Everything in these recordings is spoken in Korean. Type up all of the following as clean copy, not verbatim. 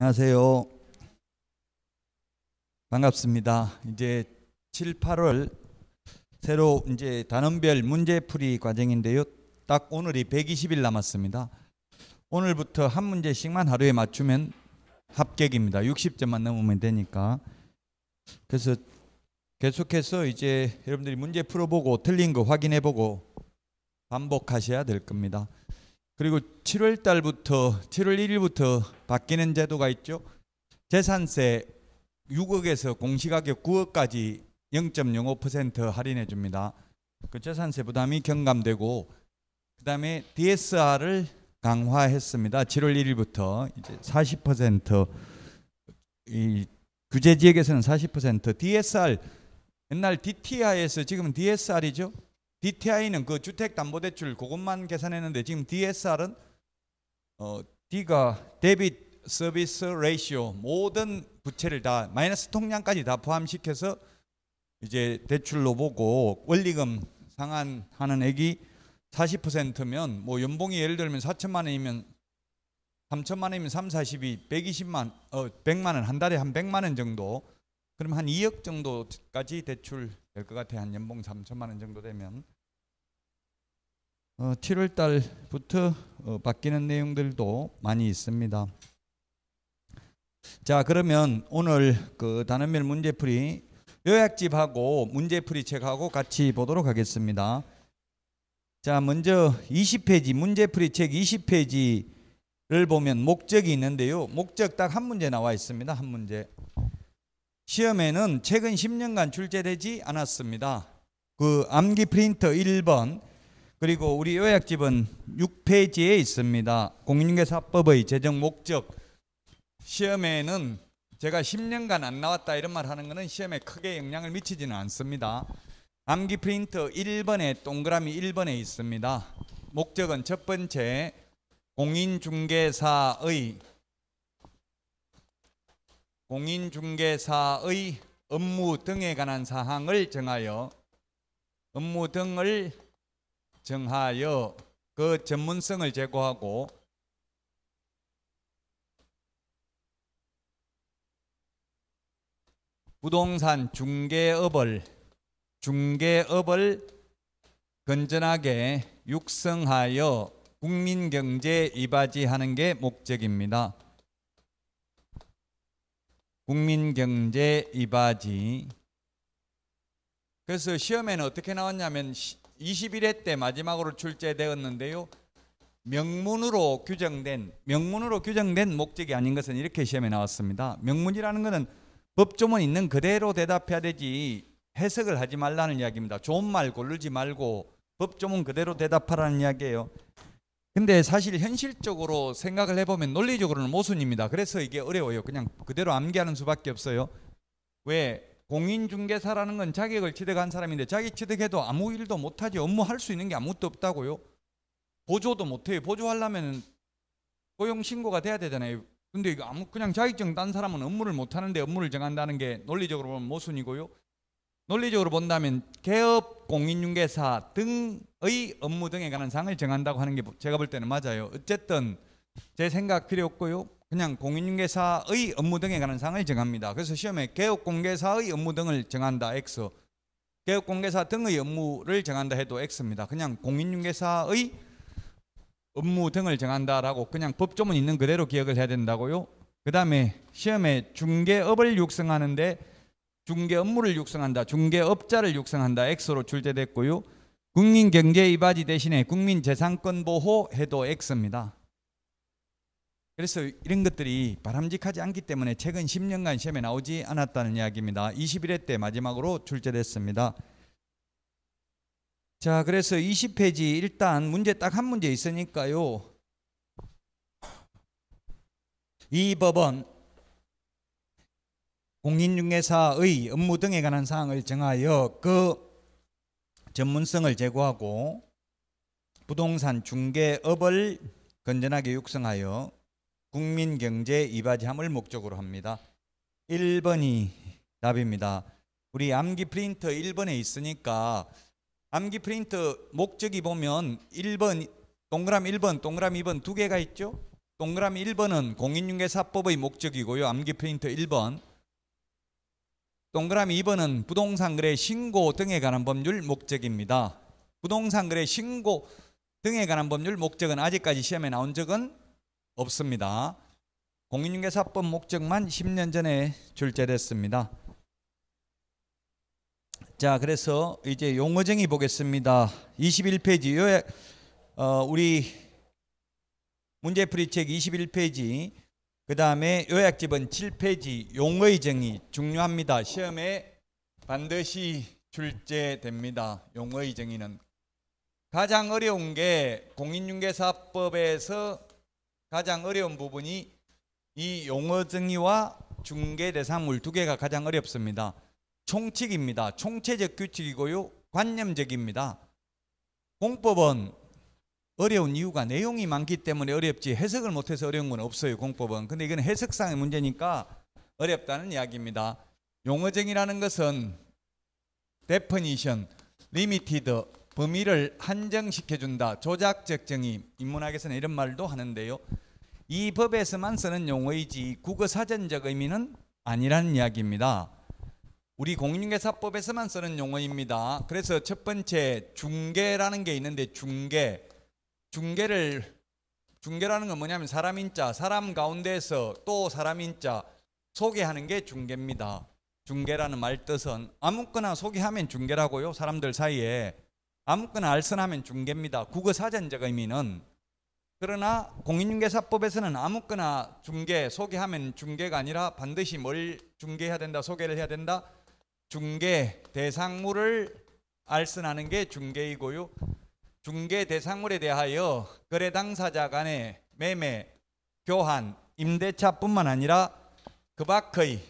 안녕하세요. 반갑습니다. 이제 7, 8월 새로 이제 단원별 문제풀이 과정인데요. 딱 오늘이 120일 남았습니다. 오늘부터 한 문제씩만 하루에 맞추면 합격입니다. 60점만 넘으면 되니까. 그래서 계속해서 이제 여러분들이 문제 풀어보고 틀린 거 확인해보고 반복하셔야 될 겁니다. 그리고 7월 달부터 7월 1일부터 바뀌는 제도가 있죠. 재산세 6억에서 공시가격 9억까지 0.05% 할인해 줍니다. 그 재산세 부담이 경감되고, 그 다음에 DSR을 강화했습니다. 7월 1일부터 이제 40%, 이 규제 지역에서는 40%, DSR 옛날 DTI에서 지금은 DSR이죠. DTI는 그 주택담보대출 그것만 계산했는데 지금 DSR은 D가 데빗 서비스 레이시오, 모든 부채를 다 마이너스 통장까지 다 포함시켜서 이제 대출로 보고, 원리금 상환하는 액이 40%면 뭐 연봉이 예를 들면 4천만 원이면 3천만 원이면 3, 40이 100만 원, 한 달에 한 100만 원 정도, 그럼 한 2억 정도까지 대출 될 것 같아요. 한 연봉 3천만 원 정도 되면. 7월 달부터 바뀌는 내용들도 많이 있습니다. 자, 그러면 오늘 그 단원별 문제풀이 요약집하고 문제풀이 책하고 같이 보도록 하겠습니다. 자, 먼저 20페이지 문제풀이 책 20페이지를 보면 목적이 있는데요. 목적 딱 한 문제 나와 있습니다. 한 문제. 시험에는 최근 10년간 출제되지 않았습니다. 그 암기 프린터 1번, 그리고 우리 요약집은 6페이지에 있습니다. 공인중개사법의 제정 목적. 시험에는 제가 10년간 안 나왔다 이런 말 하는 거는 시험에 크게 영향을 미치지는 않습니다. 암기 프린터 1번에 동그라미 1번에 있습니다. 목적은 첫 번째, 공인중개사의 업무 등에 관한 사항을 정하여 그 전문성을 제고하고 부동산 중개업을 건전하게 육성하여 국민경제에 이바지하는 게 목적입니다. 국민경제 이바지. 그래서 시험에는 어떻게 나왔냐면 21회 때 마지막으로 출제되었는데요. 명문으로 규정된 목적이 아닌 것은 이렇게 시험에 나왔습니다. 명문이라는 것은 법조문 있는 그대로 대답해야 되지 해석을 하지 말라는 이야기입니다. 좋은 말 고르지 말고 법조문 그대로 대답하라는 이야기예요. 근데 사실 현실적으로 생각을 해보면 논리적으로는 모순입니다. 그래서 이게 어려워요. 그냥 그대로 암기하는 수밖에 없어요. 왜? 공인중개사라는 건 자격을 취득한 사람인데 자격 취득해도 아무 일도 못하지. 업무할 수 있는 게 아무것도 없다고요. 보조도 못해요. 보조하려면 고용신고가 돼야 되잖아요. 근데 이거 그냥 자격증 딴 사람은 업무를 못하는데 업무를 정한다는 게 논리적으로 보면 모순이고요. 논리적으로 본다면 개업 공인중개사 등의 업무 등에 관한 사항을 정한다고 하는 게 제가 볼 때는 맞아요. 어쨌든 제 생각 필요 없고요. 그냥 공인중개사의 업무 등에 관한 사항을 정합니다. 그래서 시험에 개업공개사의 업무 등을 정한다 X, 개업공개사 등의 업무를 정한다 해도 X입니다. 그냥 공인중개사의 업무 등을 정한다라고 그냥 법조문 있는 그대로 기억을 해야 된다고요. 그 다음에 시험에 중개업을 육성하는데 중개 업무를 육성한다, 중개업자를 육성한다 X로 출제됐고요. 국민경제 이바지 대신에 국민재산권 보호 해도 X입니다. 그래서 이런 것들이 바람직하지 않기 때문에 최근 10년간 시험에 나오지 않았다는 이야기입니다. 21회 때 마지막으로 출제됐습니다. 자, 그래서 20페이지 일단 문제 딱 한 문제 있으니까요. 이 법은 공인중개사의 업무 등에 관한 사항을 정하여 그 전문성을 제고하고 부동산 중개업을 건전하게 육성하여 국민경제 이바지함을 목적으로 합니다. 1번이 답입니다. 우리 암기 프린터 1번에 있으니까 암기 프린터 목적이 보면 1번 동그라미 1번 동그라미 2번 두 개가 있죠. 동그라미 1번은 공인중개사법의 목적이고요. 암기 프린터 1번. 동그라미 2번은 부동산 거래 신고 등에 관한 법률 목적입니다. 부동산 거래 신고 등에 관한 법률 목적은 아직까지 시험에 나온 적은 없습니다. 공인중개사법 목적만 10년 전에 출제됐습니다. 자, 그래서 이제 용어정의 보겠습니다. 21페이지 요약, 우리 문제풀이책 21페이지, 그 다음에 요약집은 7페이지. 용어의 정의 중요합니다. 시험에 반드시 출제됩니다. 용어의 정의는 가장 어려운 게 공인중개사법에서 가장 어려운 부분이 이 용어 정의와 중개 대상물 두 개가 가장 어렵습니다. 총칙입니다. 총체적 규칙이고요. 관념적입니다. 공법은 어려운 이유가 내용이 많기 때문에 어렵지 해석을 못해서 어려운 건 없어요. 공법은. 근데 이건 해석상의 문제니까 어렵다는 이야기입니다. 용어정의라는 것은 definition, limited, 범위를 한정시켜준다. 조작적 정의, 인문학에서는 이런 말도 하는데요. 이 법에서만 쓰는 용어이지 국어사전적 의미는 아니라는 이야기입니다. 우리 공인중개사법에서만 쓰는 용어입니다. 그래서 첫 번째 중개라는 게 있는데 중개라는 건 뭐냐면 사람인자, 사람 가운데서 또 사람인자 소개하는 게 중개입니다. 중개라는 말 뜻은 아무거나 소개하면 중개라고요. 사람들 사이에 아무거나 알선하면 중개입니다. 국어사전적 의미는. 그러나 공인중개사법에서는 아무거나 중개, 소개하면 중개가 아니라 반드시 뭘 중개해야 된다, 소개를 해야 된다. 중개 대상물을 알선하는 게 중개이고요. 중개 대상물에 대하여 거래 당사자 간의 매매, 교환, 임대차뿐만 아니라 그 밖의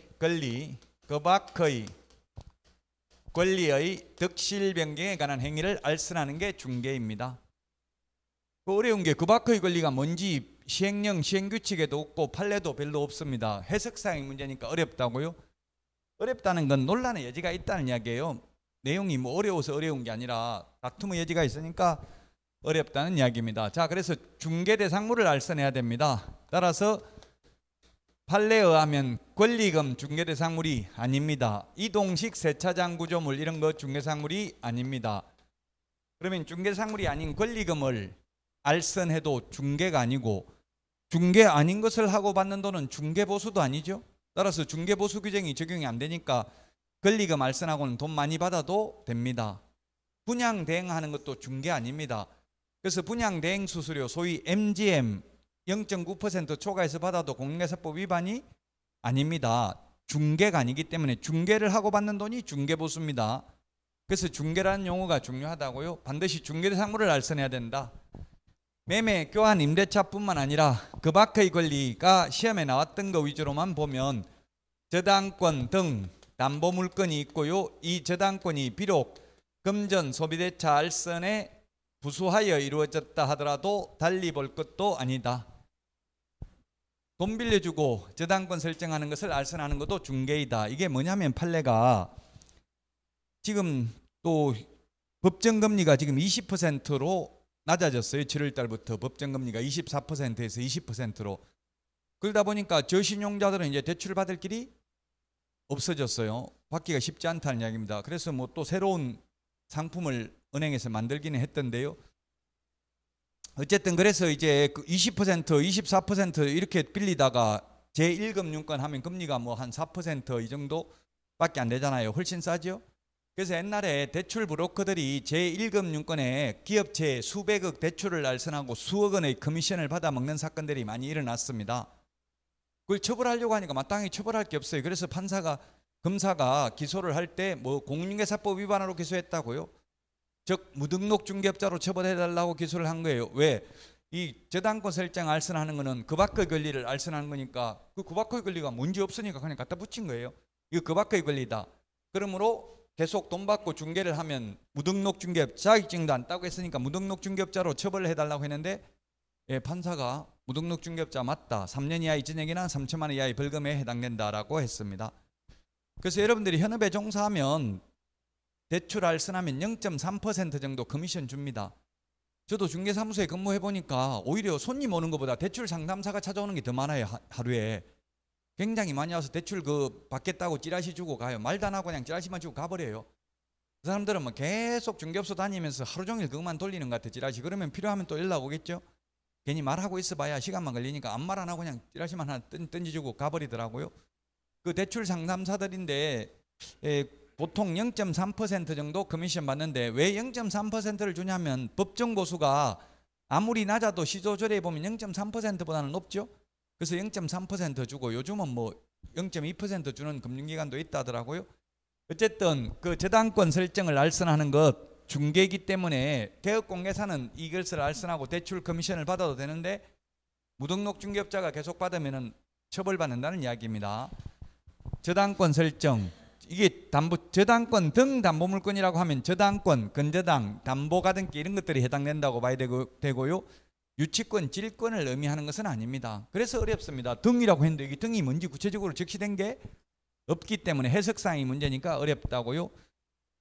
권리의 득실 변경에 관한 행위를 알선하는 게 중개입니다. 그 어려운 게 그 밖의 권리가 뭔지 시행령, 시행규칙에도 없고 판례도 별로 없습니다. 해석상의 문제니까 어렵다고요. 어렵다는 건 논란의 여지가 있다는 이야기예요. 내용이 뭐 어려워서 어려운 게 아니라 다툼의 여지가 있으니까 어렵다는 이야기입니다. 자, 그래서 중개 대상물을 알선해야 됩니다. 따라서 판례에 의하면 권리금 중개 대상물이 아닙니다. 이동식 세차장 구조물 이런 거 중개 대상물이 아닙니다. 그러면 중개 대상물이 아닌 권리금을 알선해도 중개가 아니고 중개 아닌 것을 하고 받는 돈은 중개보수도 아니죠. 따라서 중개보수 규정이 적용이 안 되니까 권리금 알선하고는 돈 많이 받아도 됩니다. 분양대행하는 것도 중개 아닙니다. 그래서 분양대행 수수료 소위 MGM 0.9% 초과해서 받아도 공인중개사법 위반이 아닙니다. 중개가 아니기 때문에 중개를 하고 받는 돈이 중개보수입니다. 그래서 중개라는 용어가 중요하다고요. 반드시 중개대상물을 알선해야 된다. 매매, 교환, 임대차뿐만 아니라 그 밖의 권리가 시험에 나왔던 거 위주로만 보면 저당권 등 담보물건이 있고요. 이 저당권이 비록 금전 소비대차 알선에 부수하여 이루어졌다 하더라도 달리 볼 것도 아니다. 돈 빌려주고 저당권 설정하는 것을 알선하는 것도 중개이다. 이게 뭐냐면 판례가 지금 또 법정금리가 지금 20%로 낮아졌어요. 7월 달부터 법정금리가 24%에서 20%로. 그러다 보니까 저신용자들은 이제 대출을 받을 길이 없어졌어요. 받기가 쉽지 않다는 이야기입니다. 그래서 뭐 또 새로운 상품을 은행에서 만들기는 했던데요. 어쨌든 그래서 이제 20%, 24% 이렇게 빌리다가 제1금융권 하면 금리가 뭐 한 4% 이 정도밖에 안 되잖아요. 훨씬 싸죠. 그래서 옛날에 대출 브로커들이 제1금융권에 기업체에 수백억 대출을 알선하고 수억 원의 커미션을 받아먹는 사건들이 많이 일어났습니다. 그걸 처벌하려고 하니까 마땅히 처벌할 게 없어요. 그래서 검사가 기소를 할 때 뭐 공인중개사법 위반으로 기소했다고요. 즉 무등록 중개업자로 처벌해달라고 기소를 한 거예요. 왜? 이 저당권 설정 알선하는 거는 그 밖의 권리를 알선하는 거니까 그 밖의 권리가 문제 없으니까 그냥 갖다 붙인 거예요. 이거 그 밖의 권리다. 그러므로 계속 돈 받고 중개를 하면 무등록 중개업 자격증도 안 따고 했으니까 무등록 중개업자로 처벌을 해달라고 했는데 판사가 무등록 중개업자 맞다. 3년 이하의 징역이나 3천만 원 이하의 벌금에 해당된다라고 했습니다. 그래서 여러분들이 현업에 종사하면 대출 알선하면 0.3% 정도 커미션 줍니다. 저도 중개사무소에 근무해 보니까 오히려 손님 오는 것보다 대출 상담사가 찾아오는 게 더 많아요. 하루에 굉장히 많이 와서 대출 그 받겠다고 찌라시 주고 가요. 말도 안 하고 그냥 찌라시만 주고 가버려요. 그 사람들은 뭐 계속 중개업소 다니면서 하루 종일 그것만 돌리는 것 같아. 찌라시. 그러면 필요하면 또 연락 오겠죠. 괜히 말하고 있어봐야 시간만 걸리니까 아무 말 안 하고 그냥 찌라시만 하나 던지주고 가버리더라고요. 그 대출 상담사들인데 보통 0.3% 정도 커미션 받는데 왜 0.3%를 주냐면 법정 보수가 아무리 낮아도 시조절에 보면 0.3%보다는 높죠. 그래서 0.3% 주고 요즘은 뭐 0.2% 주는 금융기관도 있다더라고요. 어쨌든 그 저당권 설정을 알선하는 것 중개이기 때문에 개업공개사는 이것을 알선하고 대출 커미션을 받아도 되는데 무등록 중개업자가 계속 받으면 처벌받는다는 이야기입니다. 저당권 설정, 이게 저당권 등 담보물건이라고 하면 저당권, 근저당, 담보가등기 이런 것들이 해당된다고 봐야 되고요. 유치권, 질권을 의미하는 것은 아닙니다. 그래서 어렵습니다. 등이라고 했는데 이게 등이 뭔지 구체적으로 적시된 게 없기 때문에 해석상이 문제니까 어렵다고요.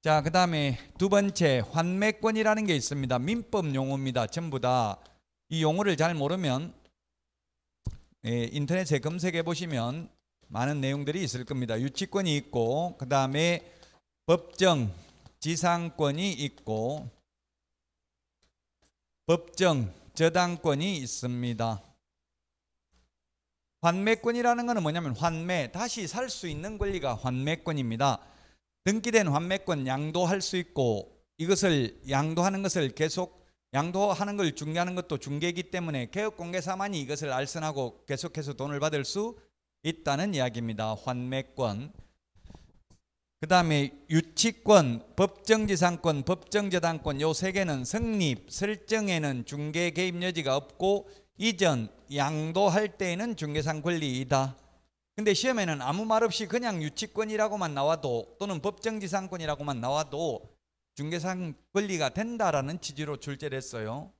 자, 그 다음에 두 번째 환매권이라는 게 있습니다. 민법 용어입니다. 전부 다 이 용어를 잘 모르면 인터넷에 검색해 보시면 많은 내용들이 있을 겁니다. 유치권이 있고 그 다음에 법정 지상권이 있고 법정 저당권이 있습니다. 환매권이라는 것은 뭐냐면 환매, 다시 살 수 있는 권리가 환매권입니다. 등기된 환매권 양도할 수 있고 이것을 양도하는 것을 계속 양도하는 걸 중개하는 것도 중개이기 때문에 개업공개사만이 이것을 알선하고 계속해서 돈을 받을 수 있다는 이야기입니다. 환매권. 그 다음에 유치권, 법정지상권, 법정저당권 요 세 개는 성립, 설정에는 중개 개입 여지가 없고 이전, 양도할 때에는 중개상 권리이다. 근데 시험에는 아무 말 없이 그냥 유치권이라고만 나와도 또는 법정지상권이라고만 나와도 중개상 권리가 된다라는 취지로 출제를 했어요.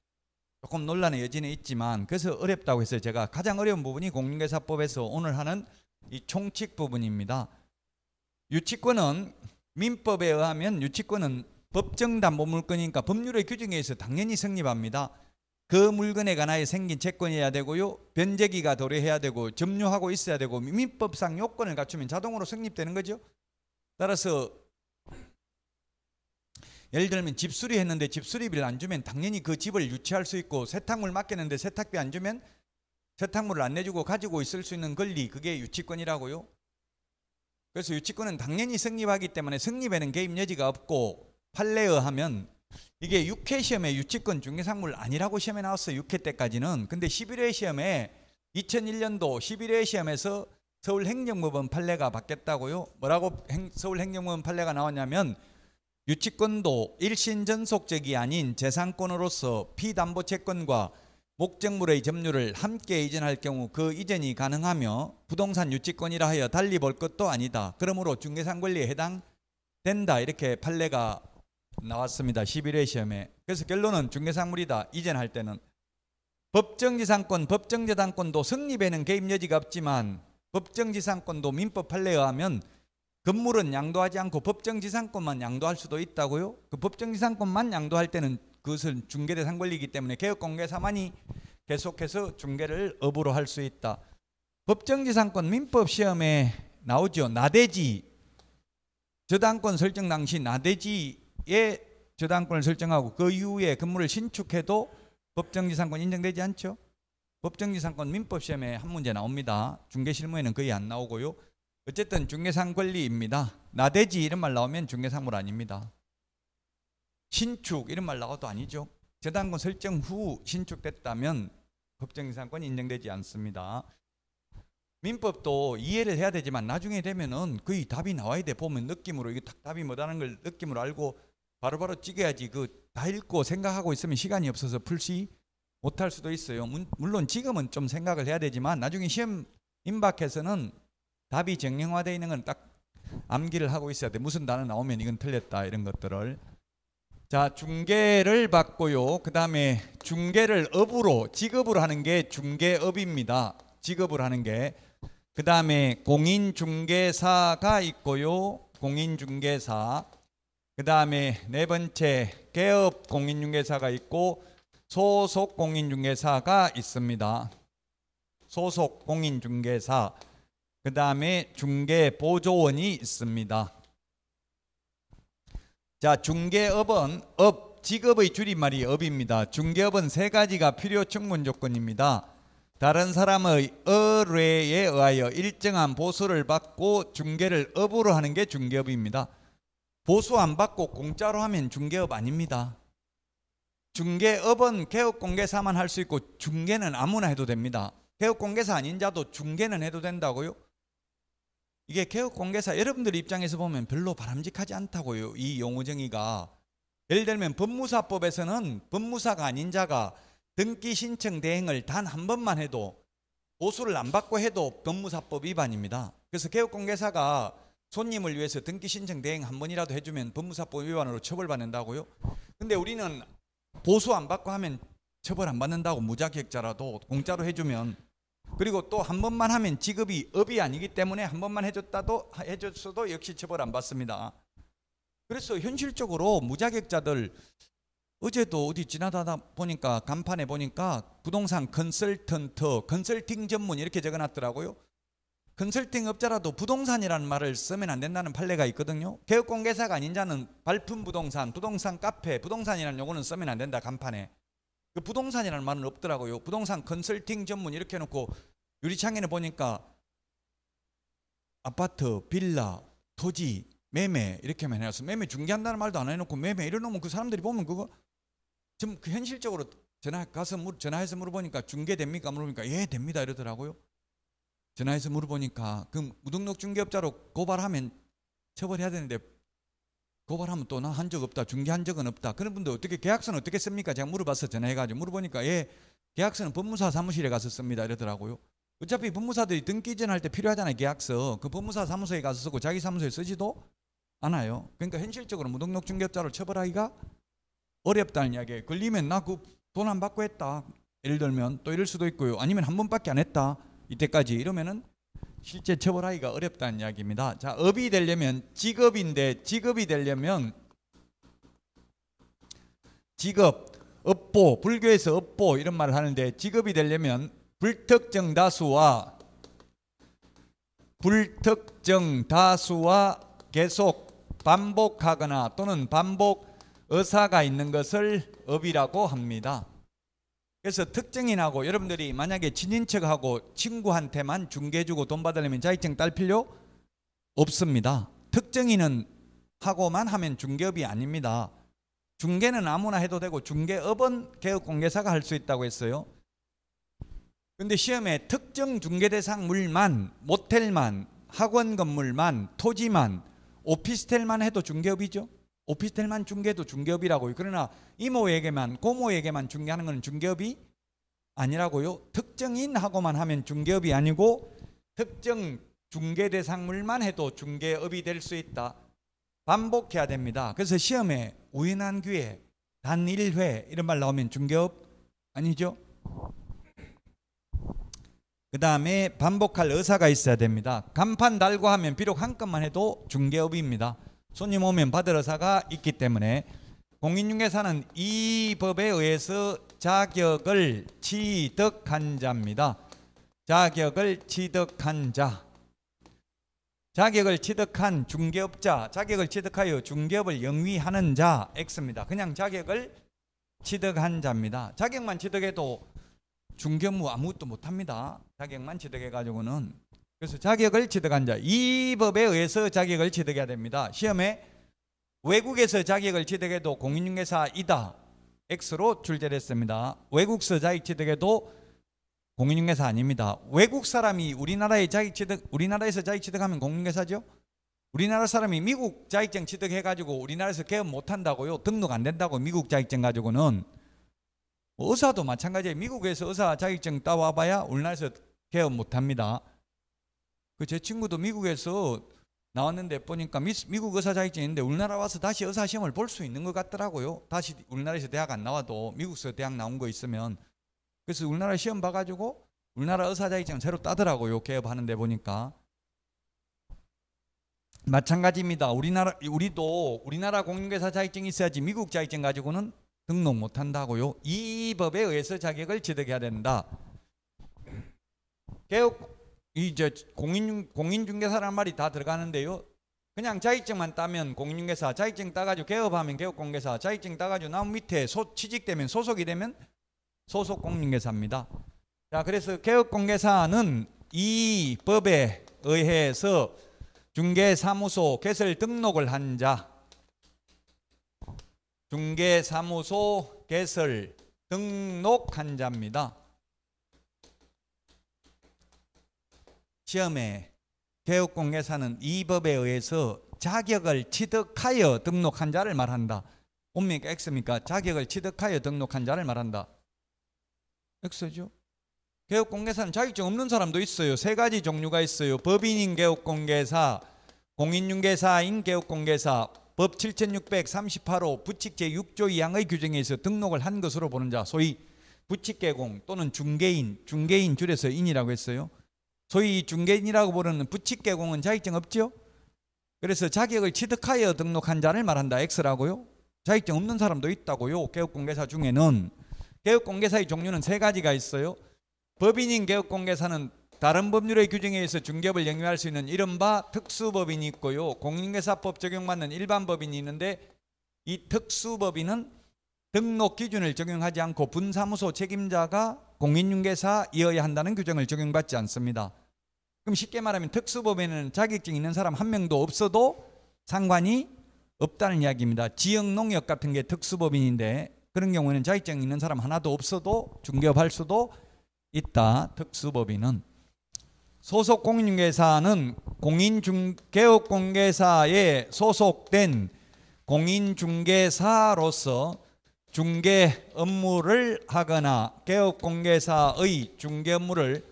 조금 논란의 여지는 있지만 그래서 어렵다고 했어요. 제가 가장 어려운 부분이 공인중개사법에서 오늘 하는 이 총칙 부분입니다. 유치권은 민법에 의하면 유치권은 법정담보물건이니까 법률의 규정에 의해서 당연히 성립합니다. 그 물건에 관하여 생긴 채권이어야 되고요. 변제기가 도래해야 되고 점유하고 있어야 되고 민법상 요건을 갖추면 자동으로 성립되는 거죠. 따라서 예를 들면 집 수리했는데 집 수리비를 안 주면 당연히 그 집을 유치할 수 있고 세탁물 맡겼는데 세탁비 안 주면 세탁물을 안 내주고 가지고 있을 수 있는 권리, 그게 유치권이라고요. 그래서 유치권은 당연히 성립하기 때문에 성립에는 개입 여지가 없고 판례에 의하면 이게 6회 시험에 유치권 중개상물 아니라고 시험에 나왔어요. 6회 때까지는. 근데 11회 시험에 2001년도 11회 시험에서 서울행정법원 판례가 바뀌었다고요. 뭐라고 서울행정법원 판례가 나왔냐면 유치권도 일신전속적이 아닌 재산권으로서 피담보채권과 목적물의 점유를 함께 이전할 경우 그 이전이 가능하며 부동산 유치권이라 하여 달리 볼 것도 아니다. 그러므로 중개상 권리에 해당된다. 이렇게 판례가 나왔습니다. 11회 시험에. 그래서 결론은 중개상물이다. 이전할 때는. 법정지상권, 법정저당권도 성립에는 개입 여지가 없지만 법정지상권도 민법 판례에 의하면 건물은 양도하지 않고 법정지상권만 양도할 수도 있다고요. 그 법정지상권만 양도할 때는 그것은 중개대상 권리이기 때문에 개업공개사만이 계속해서 중개를 업으로 할 수 있다. 법정지상권 민법 시험에 나오죠. 나대지 저당권 설정 당시 나대지의 저당권을 설정하고 그 이후에 건물을 신축해도 법정지상권 인정되지 않죠. 법정지상권 민법 시험에 한 문제 나옵니다. 중개실무에는 거의 안 나오고요. 어쨌든 중개상 권리입니다. 나대지 이런 말 나오면 중개상물 아닙니다. 신축 이런 말 나와도 아니죠. 저당권 설정 후 신축됐다면 법정지상권이 인정되지 않습니다. 민법도 이해를 해야 되지만 나중에 되면은 거의 답이 나와야 돼. 보면 느낌으로 이게 답이 뭐다는 걸 느낌으로 알고 바로바로 찍어야지. 그 다 읽고 생각하고 있으면 시간이 없어서 풀시 못할 수도 있어요. 물론 지금은 좀 생각을 해야 되지만 나중에 시험 임박해서는 답이 정형화되어 있는 건 딱 암기를 하고 있어야 돼. 무슨 단어 나오면 이건 틀렸다 이런 것들을. 자, 중개를 받고요. 그 다음에 중개를 업으로 직업으로 하는 게 중개업입니다. 직업으로 하는 게. 그 다음에 공인중개사가 있고요. 공인중개사. 그 다음에 네 번째 개업 공인중개사가 있고 소속 공인중개사가 있습니다. 소속 공인중개사, 그 다음에 중개보조원이 있습니다. 자, 중개업은 직업의 줄임말이 업입니다. 중개업은 세 가지가 필요 충분 조건입니다. 다른 사람의 의뢰에 의하여 일정한 보수를 받고 중개를 업으로 하는 게 중개업입니다. 보수 안 받고 공짜로 하면 중개업 아닙니다. 중개업은 개업공개사만 할 수 있고 중개는 아무나 해도 됩니다. 개업공개사 아닌 자도 중개는 해도 된다고요? 이게 개업공개사 여러분들 입장에서 보면 별로 바람직하지 않다고요. 이 용어 정의가. 예를 들면 법무사법에서는 법무사가 아닌 자가 등기 신청 대행을 단 한 번만 해도 보수를 안 받고 해도 법무사법 위반입니다. 그래서 개업공개사가 손님을 위해서 등기 신청 대행 한 번이라도 해주면 법무사법 위반으로 처벌받는다고요. 근데 우리는 보수 안 받고 하면 처벌 안 받는다고, 무자격자라도 공짜로 해주면. 그리고 또 한 번만 하면 직업이 업이 아니기 때문에 한 번만 해줬어도 역시 처벌 안 받습니다. 그래서 현실적으로 무자격자들, 어제도 어디 지나다가 보니까 간판에 보니까 부동산 컨설턴트, 컨설팅 전문 이렇게 적어놨더라고요. 컨설팅 업자라도 부동산이라는 말을 쓰면 안 된다는 판례가 있거든요. 개업공개사가 아닌 자는 발품 부동산, 부동산 카페, 부동산이라는 용어는 쓰면 안 된다, 간판에. 그 부동산이라는 말은 없더라고요. 부동산 컨설팅 전문 이렇게 해놓고 유리창에는 보니까 아파트, 빌라, 토지, 매매 이렇게만 해놨어. 매매 중개한다는 말도 안 해놓고 매매 이래놓으면 그 사람들이 보면 그거 지금 그 현실적으로 전화해서 물어보니까 중개됩니까? 물어보니까 예 됩니다 이러더라고요. 전화해서 물어보니까 그 무등록 중개업자로 고발하면 처벌해야 되는데 고발하면 또 나 한 적 없다, 중개한 적은 없다. 그런 분들 어떻게 계약서는 어떻게 씁니까? 제가 물어봐서 전화해가지고 물어보니까 예 계약서는 법무사 사무실에 가서 씁니다 이러더라고요. 어차피 법무사들이 등기 이전할 때 필요하잖아요, 계약서. 그 법무사 사무소에 가서 쓰고 자기 사무소에 쓰지도 않아요. 그러니까 현실적으로 무등록 중개업자를 처벌하기가 어렵다는 이야기예요. 걸리면 나 그 돈 안 받고 했다, 예를 들면 또 이럴 수도 있고요. 아니면 한 번밖에 안 했다 이때까지, 이러면은 실제 처벌하기가 어렵다는 이야기입니다. 자, 업이 되려면 직업인데, 직업이 되려면 직업, 업보, 불교에서 업보 이런 말을 하는데, 직업이 되려면 불특정 다수와 계속 반복하거나 또는 반복 의사가 있는 것을 업이라고 합니다. 그래서 특정인하고 여러분들이 만약에 친인척하고 친구한테만 중개해주고 돈 받으려면 자격증 딸 필요 없습니다. 특정인은 하고만 하면 중개업이 아닙니다. 중개는 아무나 해도 되고 중개업은 개업공개사가 할 수 있다고 했어요. 근데 시험에 특정 중개대상물만, 모텔만, 학원 건물만, 토지만, 오피스텔만 해도 중개업이죠. 오피스텔만 중개도 중개업이라고요. 그러나 이모에게만, 고모에게만 중개하는 건 중개업이 아니라고요. 특정인하고만 하면 중개업이 아니고 특정 중개대상물만 해도 중개업이 될 수 있다. 반복해야 됩니다. 그래서 시험에 우연한 기회, 단 1회 이런 말 나오면 중개업 아니죠. 그 다음에 반복할 의사가 있어야 됩니다. 간판 달고 하면 비록 한 건만 해도 중개업입니다. 손님 오면 받을 의사가 있기 때문에. 공인중개사는 이 법에 의해서 자격을 취득한 자입니다. 자격을 취득한 자, 자격을 취득한 중개업자, 자격을 취득하여 중개업을 영위하는 자 X입니다. 그냥 자격을 취득한 자입니다. 자격만 취득해도 중개업무 아무것도 못합니다. 자격만 취득해가지고는. 그래서 자격을 취득한 자, 이 법에 의해서 자격을 취득해야 됩니다. 시험에 외국에서 자격을 취득해도 공인중개사이다 X로 출제됐습니다. 외국서 자격 취득해도 공인중개사 아닙니다. 외국 사람이 우리나라에서 자격 취득하면 공인중개사죠. 우리나라 사람이 미국 자격증 취득해가지고 우리나라에서 개업 못한다고요. 등록 안 된다고. 미국 자격증 가지고는. 의사도 마찬가지예요. 미국에서 의사 자격증 따와봐야 우리나라에서 개업 못합니다. 제 친구도 미국에서 나왔는데 보니까 미국 의사 자격증이 있는데 우리나라 와서 다시 의사 시험을 볼 수 있는 것 같더라고요. 다시 우리나라에서 대학 안 나와도 미국에서 대학 나온 거 있으면. 그래서 우리나라 시험 봐가지고 우리나라 의사 자격증 새로 따더라고요. 개업하는 데 보니까. 마찬가지입니다. 우리도 우리나라 공인중개사 자격증이 있어야지 미국 자격증 가지고는 등록 못한다고요. 이 법에 의해서 자격을 취득해야 된다. 이제 공인중개사라는 말이 다 들어가는데요. 그냥 자격증만 따면 공인중개사, 자격증 따가지고 개업하면 개업공개사, 자격증 따가지고 나무 밑에 취직되면 소속이 되면 소속 공인중개사입니다. 자, 그래서 개업공개사는 이 법에 의해서 중개사무소 개설 등록을 한 자, 중개사무소 개설 등록한 자입니다. 시험에 개업공개사는 이 법에 의해서 자격을 취득하여 등록한 자를 말한다. 옵니까? X입니까? 자격을 취득하여 등록한 자를 말한다. X죠. 개업공개사는 자격증 없는 사람도 있어요. 세 가지 종류가 있어요. 법인인 개업공개사, 공인중개사인 개업공개사, 법 7638호 부칙 제6조 2항의 규정에 의해서 등록을 한 것으로 보는 자, 소위 부칙개공 또는 중개인, 중개인 줄여서 인이라고 했어요. 소위 중개인이라고 부르는 부칙개공은 자격증 없죠. 그래서 자격을 취득하여 등록한 자를 말한다. X라고요. 자격증 없는 사람도 있다고요. 개업공개사 중에는. 개업공개사의 종류는 세 가지가 있어요. 법인인 개업공개사는 다른 법률의 규정에 의해서 중개업을 영위할 수 있는 이른바 특수법인이 있고요. 공인중개사법 적용받는 일반법인이 있는데, 이 특수법인은 등록 기준을 적용하지 않고 분사무소 책임자가 공인중개사이어야 한다는 규정을 적용받지 않습니다. 그럼 쉽게 말하면 특수법인은 자격증 있는 사람 한 명도 없어도 상관이 없다는 이야기입니다. 지역농협 같은 게 특수법인인데 그런 경우에는 자격증 있는 사람 하나도 없어도 중개업할 수도 있다. 특수법인은. 소속 공인중개사는 개업공개사에 소속된 공인중개사로서 중개 업무를 하거나 개업공개사의 중개 업무를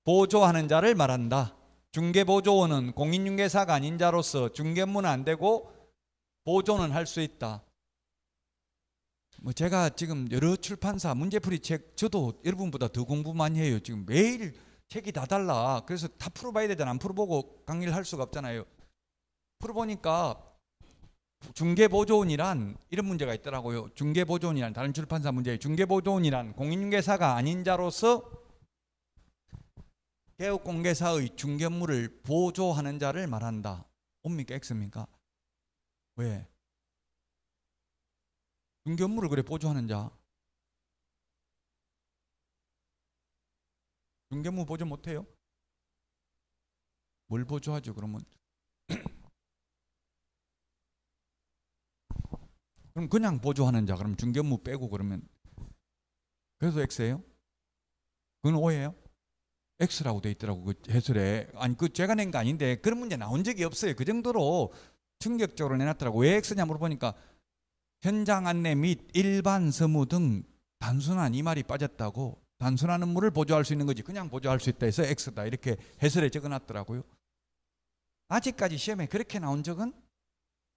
보조하는 자를 말한다. 중개보조원은 공인중개사가 아닌 자로서 중개 업무는 안 되고 보조는 할 수 있다. 제가 지금 여러 출판사 문제풀이 책, 저도 여러분보다 더 공부 많이 해요. 지금 매일 책이 다 달라. 그래서 다 풀어봐야 되잖아. 안 풀어보고 강의를 할 수가 없잖아요. 풀어보니까 중개보조원이란 이런 문제가 있더라고요. 중개보조원이란, 다른 출판사 문제예요. 중개보조원이란 공인중개사가 아닌 자로서 개업공개사의 중개 업무를 보조하는 자를 말한다. 옵니까? X입니까? 왜? 중개 업무를 그래 보조하는 자. 중개 업무 보조 못해요? 뭘 보조하죠 그러면? 그럼 그냥 보조하는 자, 그럼 중개 업무 빼고 그러면 그래서 X예요? 그건 O예요? X라고 돼 있더라고 그 해설에. 아니 그 제가 낸 거 아닌데 그런 문제 나온 적이 없어요. 그 정도로 충격적으로 내놨더라고. 왜 X냐 물어보니까 현장 안내 및 일반 서무 등 단순한 이 말이 빠졌다고. 단순한 업무를 보조할 수 있는 거지 그냥 보조할 수 있다 해서 X다 이렇게 해설에 적어놨더라고요. 아직까지 시험에 그렇게 나온 적은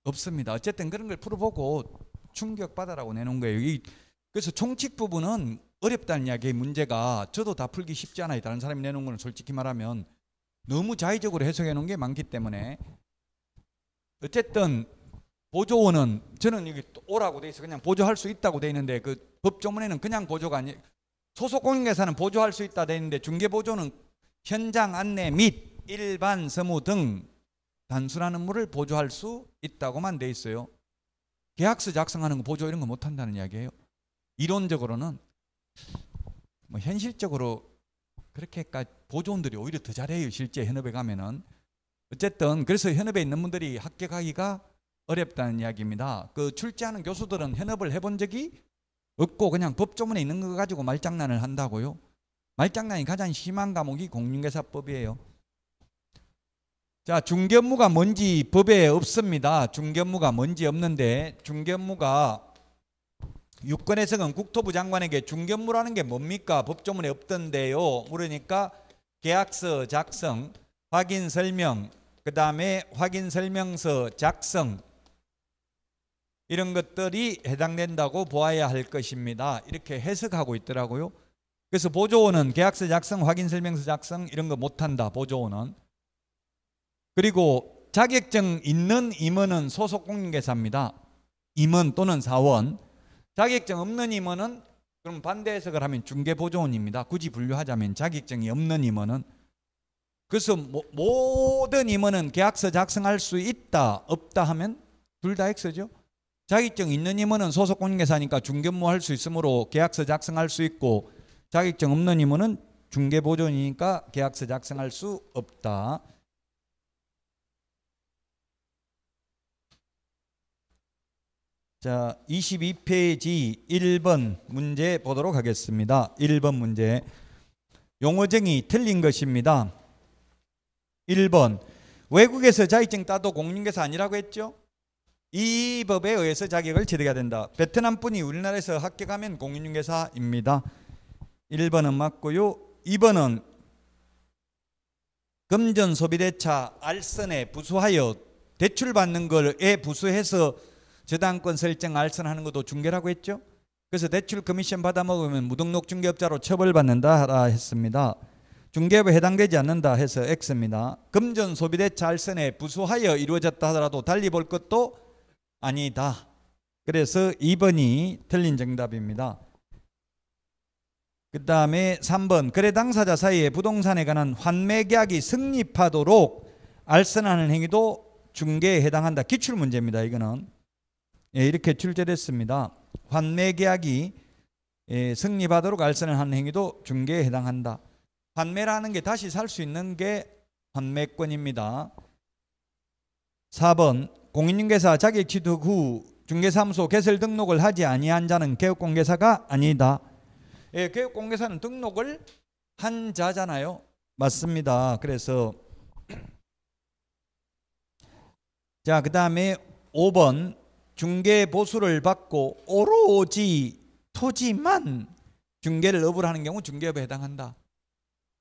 없습니다. 어쨌든 그런 걸 풀어보고 충격받아라고 내놓은 거예요. 그래서 총칙 부분은 어렵다는 이야기의 문제가 저도 다 풀기 쉽지 않아요. 다른 사람이 내놓은 거는 솔직히 말하면 너무 자의적으로 해석해 놓은 게 많기 때문에. 어쨌든 보조원은 저는 여기 오라고 돼 있어 그냥 보조할 수 있다고 돼 있는데 그 법조문에는 그냥 보조가 아니, 소속 공인중개사는 보조할 수 있다 돼 있는데 중개보조는 현장 안내 및 일반 서무 등 단순한 업무를 보조할 수 있다고만 돼 있어요. 계약서 작성하는 거 보조 이런 거 못 한다는 이야기예요. 이론적으로는. 현실적으로 그렇게까지 보조원들이 오히려 더 잘해요. 실제 현업에 가면은. 어쨌든 그래서 현업에 있는 분들이 합격하기가 어렵다는 이야기입니다. 그 출제하는 교수들은 현업을 해본 적이 없고 그냥 법조문에 있는 거 가지고 말장난을 한다고요. 말장난이 가장 심한 과목이 공인중개사법이에요. 자, 중개업무가 뭔지 법에 없습니다. 중개업무가 뭔지 없는데 중개업무가 유권 해석은 국토부 장관에게 중개업무라는 게 뭡니까? 법조문에 없던데요. 물으니까 계약서 작성, 확인 설명, 그 다음에 확인 설명서 작성 이런 것들이 해당된다고 보아야 할 것입니다. 이렇게 해석하고 있더라고요. 그래서 보조원은 계약서 작성, 확인 설명서 작성 이런 거 못한다. 보조원은. 그리고 자격증 있는 임원은 소속 공인중개사입니다. 임원 또는 사원. 자격증 없는 임원은 그럼 반대 해석을 하면 중개보조원입니다. 굳이 분류하자면 자격증이 없는 임원은. 그래서 모든 임원은 계약서 작성할 수 있다 없다 하면 둘 다 X죠. 자격증 있는 임원은 소속 공인중개사니까 중개업무 수 있으므로 계약서 작성할 수 있고, 자격증 없는 임원은 중개보조원이니까 계약서 작성할 수 없다. 자, 22페이지 1번 문제 보도록 하겠습니다. 1번 문제. 용어정의 틀린 것입니다. 1번. 외국에서 자격증 따도 공인중개사 아니라고 했죠? 이 법에 의해서 자격을 취득해야 된다. 베트남 분이 우리나라에서 합격하면 공인중개사입니다. 1번은 맞고요. 2번은 금전 소비대차 알선에 부수하여 대출받는 걸에 부수해서 저당권 설정 알선하는 것도 중개라고 했죠. 그래서 대출 커미션 받아먹으면 무등록 중개업자로 처벌받는다 했습니다. 중개업에 해당되지 않는다 해서 X입니다. 금전 소비대차 알선에 부수하여 이루어졌다 하더라도 달리 볼 것도 아니다. 그래서 2번이 틀린 정답입니다. 그 다음에 3번. 거래 당사자 사이에 부동산에 관한 환매계약이 성립하도록 알선하는 행위도 중개에 해당한다. 기출문제입니다. 이거는. 예, 이렇게 출제됐습니다. 환매계약이 성립하도록 알선을 하는 행위도 중개에 해당한다. 환매라는 게 다시 살 수 있는 게 환매권입니다. 4번. 공인중개사 자격 취득 후 중개사무소 개설 등록을 하지 아니한 자는 개업공개사가 아니다. 예, 개업공개사는 등록을 한 자잖아요. 맞습니다. 그래서 자, 그 다음에 5번. 중개 보수를 받고 오로지 토지만 중개를 업을 하는 경우 중개업에 해당한다.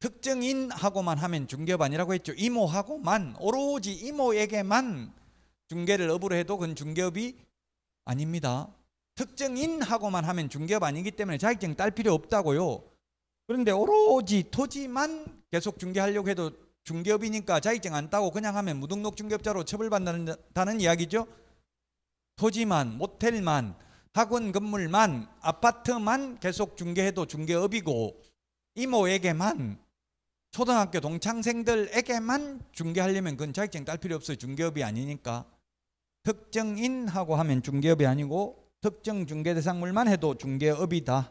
특정인하고만 하면 중개업 아니라고 했죠. 이모하고만, 오로지 이모에게만 중개를 업으로 해도 그건 중개업이 아닙니다. 특정인하고만 하면 중개업 아니기 때문에 자격증 딸 필요 없다고요. 그런데 오로지 토지만 계속 중개하려고 해도 중개업이니까 자격증 안 따고 그냥 하면 무등록 중개업자로 처벌받는다는 이야기죠. 토지만, 모텔만, 학원 건물만, 아파트만 계속 중개해도 중개업이고, 이모에게만, 초등학교 동창생들에게만 중개하려면 그건 자격증 딸 필요 없어요. 중개업이 아니니까. 특정인하고 하면 중개업이 아니고 특정 중개 대상물만 해도 중개업이다.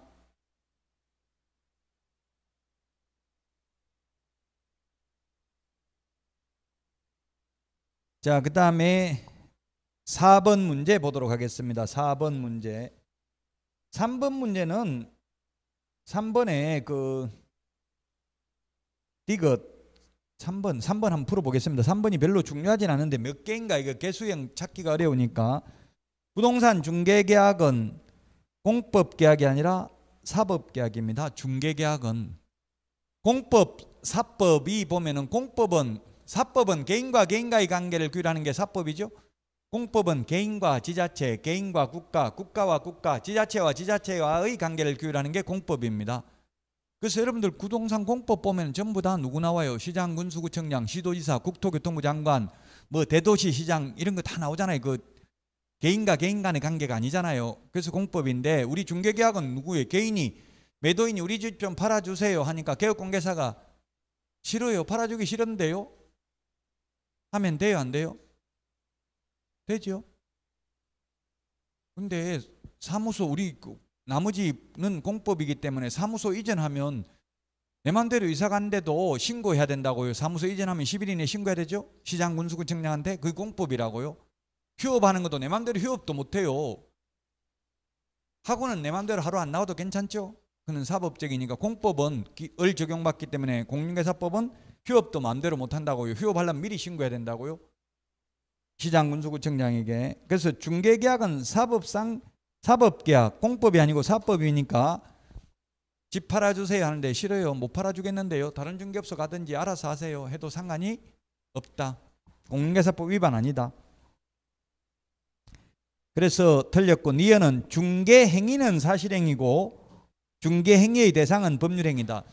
자, 그 다음에 4번 문제 보도록 하겠습니다. 4번 문제. 3번 문제는 3번에 그 디귿 3번 한번 풀어보겠습니다. 3번이 별로 중요하진 않은데 몇 개인가 이거 개수형 찾기가 어려우니까. 부동산 중개계약은 공법계약이 아니라 사법계약입니다. 중개계약은 공법, 사법이 보면은 공법은, 사법은 개인과 개인과의 관계를 규율하는 게 사법이죠. 공법은 개인과 지자체, 개인과 국가, 국가와 국가, 지자체와 지자체와의 관계를 규율하는 게 공법입니다. 그래서 여러분들 부동산 공법 보면 전부 다 누구 나와요? 시장, 군수구청장, 시도지사, 국토교통부 장관, 뭐 대도시 시장 이런 거 다 나오잖아요. 그 개인과 개인 간의 관계가 아니잖아요. 그래서 공법인데, 우리 중개계약은 누구예요? 개인이, 매도인이 우리 집 좀 팔아주세요 하니까 개업공개사가 싫어요, 팔아주기 싫은데요 하면 돼요, 안 돼요? 되죠. 근데 사무소, 우리 나머지는 공법이기 때문에 사무소 이전하면 내 맘대로 이사 간데도 신고해야 된다고요. 사무소 이전하면 10일 이내에 신고해야 되죠. 시장, 군수구청장한테. 그게 공법이라고요. 휴업하는 것도 내 맘대로 휴업도 못해요. 학원은 내 맘대로 하루 안 나와도 괜찮죠. 그는 사법적이니까. 공법은 을 적용받기 때문에 공인중개사법은 휴업도 마음대로 못한다고요. 휴업하려면 미리 신고해야 된다고요. 시장, 군수구청장에게. 그래서 중개계약은 사법상 사법계약, 공법이 아니고 사법이니까 집 팔아주세요 하는데 싫어요, 못 팔아주겠는데요, 다른 중개업소 가든지 알아서 하세요 해도 상관이 없다. 공인중개사법 위반 아니다. 그래서 틀렸고, 니은은 중개행위는 사실행위고 중개행위의 대상은 법률행위다.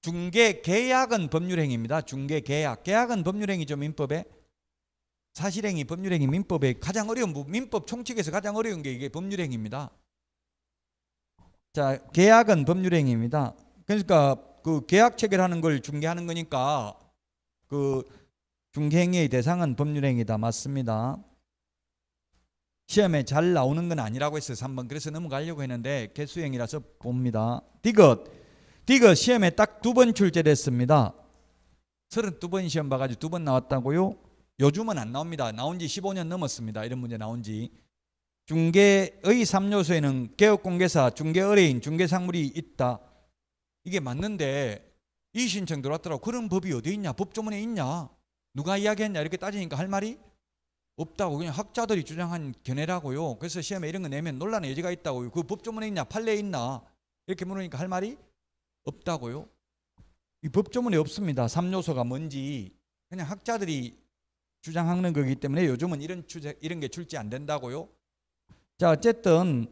중개계약은 법률행위입니다. 중개계약, 계약은 법률행위죠. 민법에. 사실행위, 법률행위, 민법에 가장 어려운 부분, 민법 총칙에서 가장 어려운 게 이게 법률행위입니다. 자, 계약은 법률행위입니다. 그러니까 그 계약 체결하는 걸 중개하는 거니까 그 중개행위의 대상은 법률행위다. 맞습니다. 시험에 잘 나오는 건 아니라고 했어요. 3번. 그래서 넘어가려고 했는데 개수행위라서 봅니다. 디귿 시험에 딱 2번 출제됐습니다. 32번 시험 봐가지고 2번 나왔다고요? 요즘은 안 나옵니다. 나온 지 15년 넘었습니다. 이런 문제 나온 지. 중개의 3요소에는 개업공개사, 중개의뢰인, 중개상물이 있다. 이게 맞는데 이의신청 들어왔더라고. 그런 법이 어디 있냐? 법조문에 있냐? 누가 이야기했냐? 이렇게 따지니까 할 말이 없다고. 그냥 학자들이 주장한 견해라고요. 그래서 시험에 이런 거 내면 논란의 여지가 있다고요. 그 법조문에 있냐? 판례에 있나? 이렇게 물으니까 할 말이 없다고요. 이 법조문에 없습니다. 3요소가 뭔지. 그냥 학자들이 주장하는 거기 때문에 요즘은 이런 게 출제 안 된다고요. 자, 어쨌든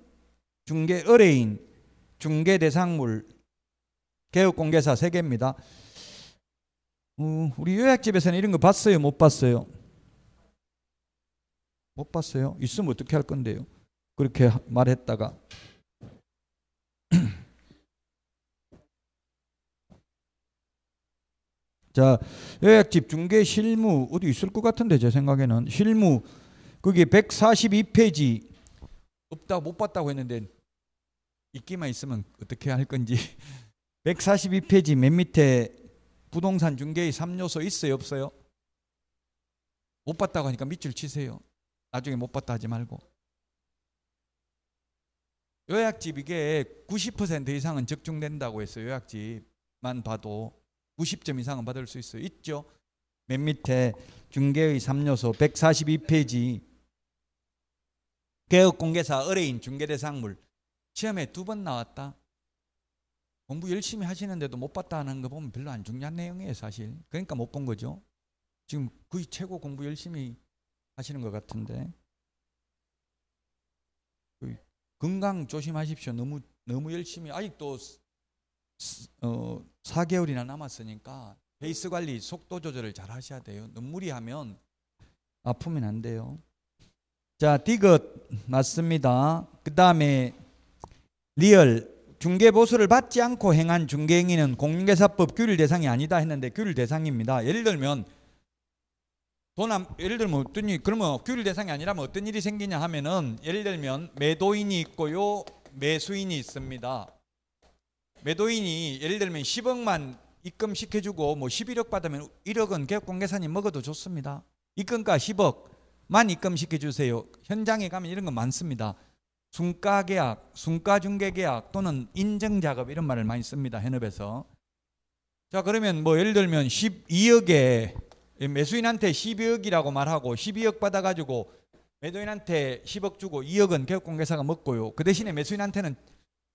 중개 의뢰인, 중개 대상물, 개업공개사 3개입니다. 우리 요약집에서는 이런 거 봤어요? 못 봤어요? 못 봤어요? 있으면 어떻게 할 건데요? 그렇게 말했다가. 자, 요약집 중개 실무 어디 있을 것 같은데 제 생각에는 실무 거기 142페이지 없다고 못 봤다고 했는데 있기만 있으면 어떻게 할 건지 142페이지 맨 밑에 부동산 중개의 3요소 있어요 없어요? 못 봤다고 하니까 밑줄 치세요. 나중에 못 봤다 하지 말고. 요약집 이게 90% 이상은 적중된다고 했어요. 요약집만 봐도 90점 이상은 받을 수 있어요. 있죠? 맨 밑에 중개의 3요소 142페이지 개업공개사, 의뢰인, 중개대상물 시험에 2번 나왔다. 공부 열심히 하시는데도 못 봤다 하는 거 보면 별로 안 중요한 내용이에요 사실. 그러니까 못 본 거죠. 지금 거의 최고 공부 열심히 하시는 것 같은데 건강 조심하십시오. 너무 열심히 아직도 4개월이나 남았으니까 페이스 관리, 속도 조절을 잘 하셔야 돼요. 너무 무리하면 아프면 안 돼요. 자, 디귿 맞습니다. 그 다음에 리얼 중개보수를 받지 않고 행한 중개행위는 공인중개사법 규율 대상이 아니다 했는데 규율 대상입니다. 예를 들면 그러면 규율 대상이 아니라면 어떤 일이 생기냐 하면은 예를 들면 매도인이 있고요, 매수인이 있습니다. 매도인이 예를 들면 10억만 입금시켜주고 뭐 11억 받으면 1억은 개업공개사님 먹어도 좋습니다. 입금가 10억만 입금시켜주세요. 현장에 가면 이런 거 많습니다. 순가계약, 순가중개계약 또는 인정작업 이런 말을 많이 씁니다. 현업에서. 자, 그러면 뭐 예를 들면 12억에 매수인한테 12억이라고 말하고 12억 받아가지고 매도인한테 10억 주고 2억은 개업공개사가 먹고요. 그 대신에 매수인한테는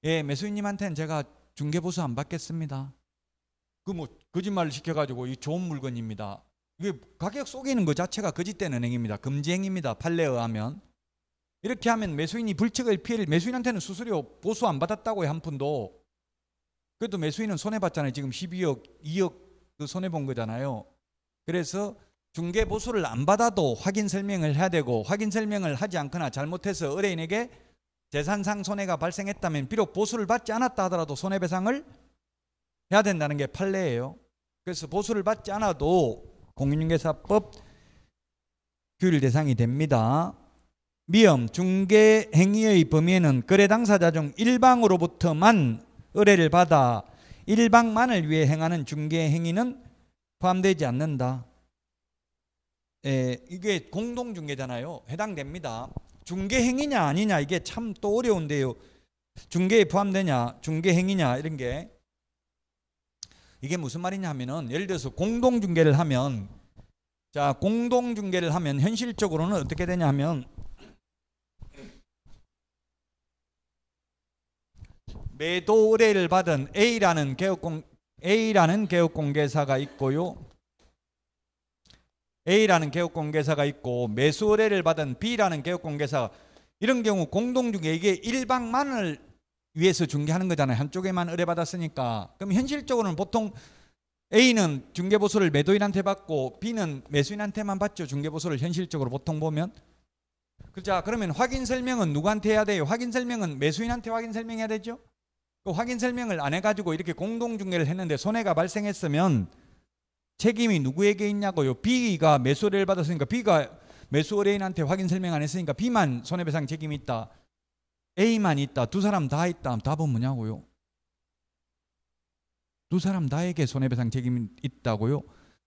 매수인님한테는 제가 중개보수 안 받겠습니다. 그 뭐 거짓말을 시켜가지고 이 좋은 물건입니다. 이게 가격 속이는 것 자체가 거짓된 행위입니다. 금지행위입니다. 판례에 의하면. 이렇게 하면 매수인이 불측의 피해를 매수인한테는 수수료 보수 안 받았다고요. 한 푼도. 그래도 매수인은 손해봤잖아요. 지금 12억, 2억 손해본 거잖아요. 그래서 중개보수를 안 받아도 확인 설명을 해야 되고 확인 설명을 하지 않거나 잘못해서 의뢰인에게 재산상 손해가 발생했다면 비록 보수를 받지 않았다 하더라도 손해배상을 해야 된다는 게 판례예요. 그래서 보수를 받지 않아도 공인중개사법 규율 대상이 됩니다. 미엄 중개행위의 범위에는 거래 당사자 중 일방으로부터만 의뢰를 받아 일방만을 위해 행하는 중개행위는 포함되지 않는다. 이게 공동중개잖아요. 해당됩니다. 중개행위냐 아니냐 이게 참 또 어려운데요. 중개에 포함되냐 중개행위냐 이런 게 이게 무슨 말이냐 하면은 예를 들어서 공동중개를 하면 자 공동중개를 하면 현실적으로는 어떻게 되냐 하면 매도 의뢰를 받은 A라는 개업공개사가 있고요. A라는 개업공개사가 있고 매수 의뢰를 받은 B라는 개업공개사 이런 경우 공동중개 이게 일방만을 위해서 중개하는 거잖아요. 한쪽에만 의뢰받았으니까. 그럼 현실적으로는 보통 A는 중개보수를 매도인한테 받고 B는 매수인한테만 받죠. 중개보수를 현실적으로 보통 보면. 자 그러면 확인 설명은 누구한테 해야 돼요? 확인 설명은 매수인한테 확인 설명해야 되죠. 그 확인 설명을 안 해가지고 이렇게 공동중개를 했는데 손해가 발생했으면 책임이 누구에게 있냐고요. B가 매수 의뢰를 받았으니까 B가 매수 의뢰인한테 확인 설명 안 했으니까 B만 손해배상 책임이 있다. A만 있다. 두 사람 다 있다. 답은 뭐냐고요. 두 사람 다에게 손해배상 책임이 있다고요.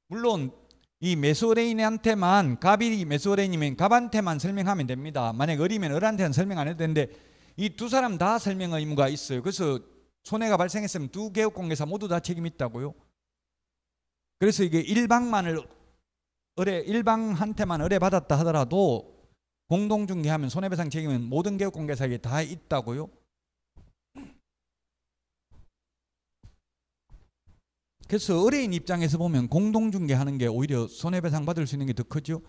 물론 이 매수 의뢰인한테만, 갑이 매수 의뢰인이면 갑한테만 설명하면 됩니다. 만약 을이면 을한테는 설명 안 해도 되는데 이 두 사람 다 설명 의무가 있어요. 그래서 손해가 발생했으면 두 개업공개사 모두 다 책임이 있다고요. 그래서 이게 일방한테만 의뢰받았다 하더라도 공동중개하면 손해배상 책임은 모든 개업공개사에게 다 있다고요. 그래서 의뢰인 입장에서 보면 공동중개하는 게 오히려 손해배상 받을 수 있는 게 더 크죠.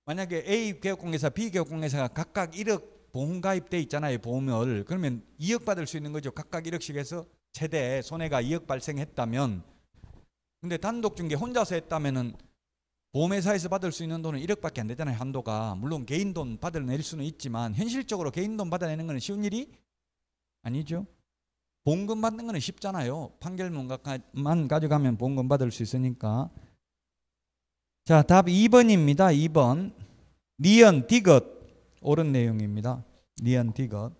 만약에 A 개업공개사, B 개업공개사가 각각 1억 보험 가입돼 있잖아요. 보험을. 그러면 2억 받을 수 있는 거죠. 각각 1억씩 해서 최대 손해가 2억 발생했다면. 근데 단독중개 혼자서 했다면은 보험회사에서 받을 수 있는 돈은 1억밖에 안 되잖아요. 한도가. 물론 개인 돈 받아낼 수는 있지만 현실적으로 개인 돈 받아내는 건 쉬운 일이 아니죠. 보험금 받는 건 쉽잖아요. 판결문만 가져가면 보험금 받을 수 있으니까. 자, 답 2번입니다. 2번. 니언 디귿. 옳은 내용입니다. 니언 디귿.